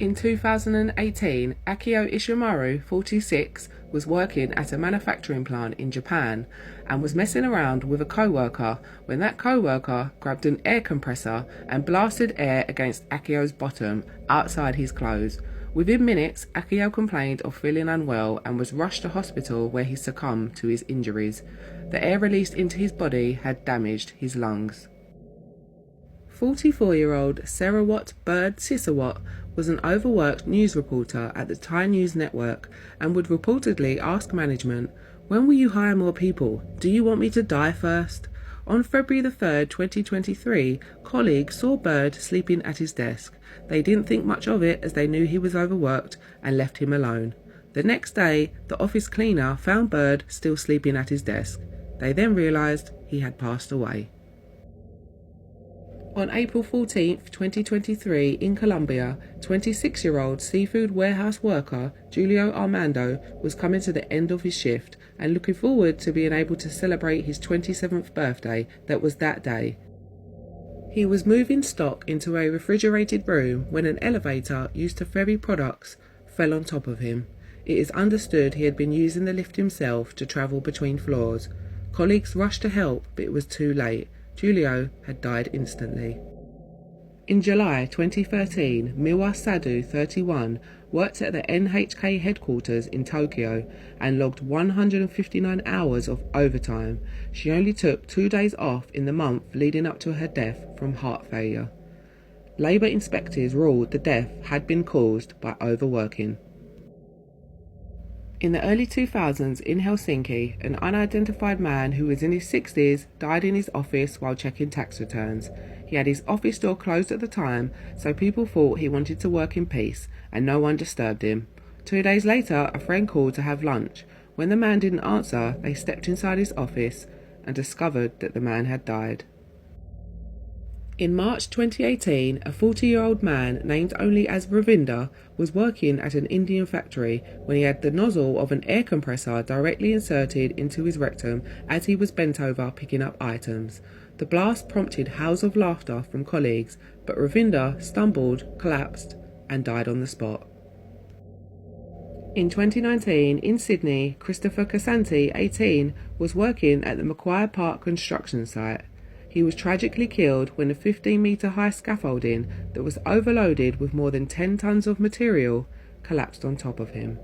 In 2018, Akio Ishimaru, 46, was working at a manufacturing plant in Japan and was messing around with a co-worker when that co-worker grabbed an air compressor and blasted air against Akio's bottom outside his clothes. Within minutes, Akio complained of feeling unwell and was rushed to hospital where he succumbed to his injuries. The air released into his body had damaged his lungs. 44-year-old Sarawat Bird Sisawat was an overworked news reporter at the Thai News Network and would reportedly ask management, "When will you hire more people? Do you want me to die first?" On February the 3rd, 2023, colleagues saw Bird sleeping at his desk. They didn't think much of it as they knew he was overworked and left him alone. The next day, the office cleaner found Bird still sleeping at his desk. They then realised he had passed away. On April 14, 2023, in Colombia, 26-year-old seafood warehouse worker Julio Armando was coming to the end of his shift and looking forward to being able to celebrate his 27th birthday that was that day. He was moving stock into a refrigerated room when an elevator used to ferry products fell on top of him. It is understood he had been using the lift himself to travel between floors. Colleagues rushed to help, but it was too late. Julio had died instantly. In July 2013, Miwa Sadhu, 31, worked at the NHK headquarters in Tokyo and logged 159 hours of overtime. She only took 2 days off in the month leading up to her death from heart failure. Labour inspectors ruled the death had been caused by overworking. In the early 2000s in Helsinki, an unidentified man who was in his 60s died in his office while checking tax returns. He had his office door closed at the time, so people thought he wanted to work in peace and no one disturbed him. 2 days later, a friend called to have lunch. When the man didn't answer, they stepped inside his office and discovered that the man had died. In March 2018, a 40-year-old man named only as Ravinder was working at an Indian factory when he had the nozzle of an air compressor directly inserted into his rectum as he was bent over picking up items. The blast prompted howls of laughter from colleagues, but Ravinder stumbled, collapsed, and died on the spot. In 2019, in Sydney, Christopher Casanti, 18, was working at the Macquarie Park construction site. He was tragically killed when a 15-metre-high scaffolding that was overloaded with more than 10 tonnes of material collapsed on top of him.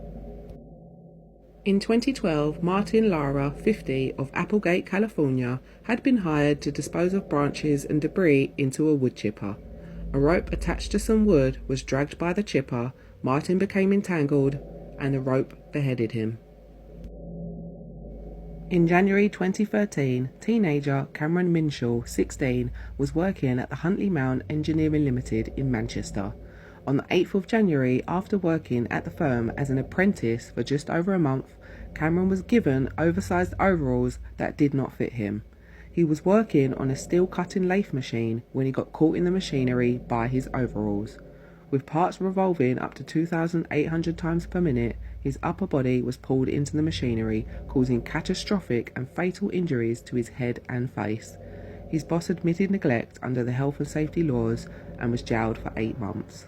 In 2012, Martin Lara, 50, of Applegate, California, had been hired to dispose of branches and debris into a wood chipper. A rope attached to some wood was dragged by the chipper, Martin became entangled, and the rope beheaded him. In January 2013, teenager Cameron Minshaw, 16, was working at the Huntley Mount Engineering Limited in Manchester. On the 8th of January, after working at the firm as an apprentice for just over a month, Cameron was given oversized overalls that did not fit him. He was working on a steel cutting lathe machine when he got caught in the machinery by his overalls. With parts revolving up to 2,800 times per minute, his upper body was pulled into the machinery, causing catastrophic and fatal injuries to his head and face. His boss admitted neglect under the health and safety laws and was jailed for 8 months.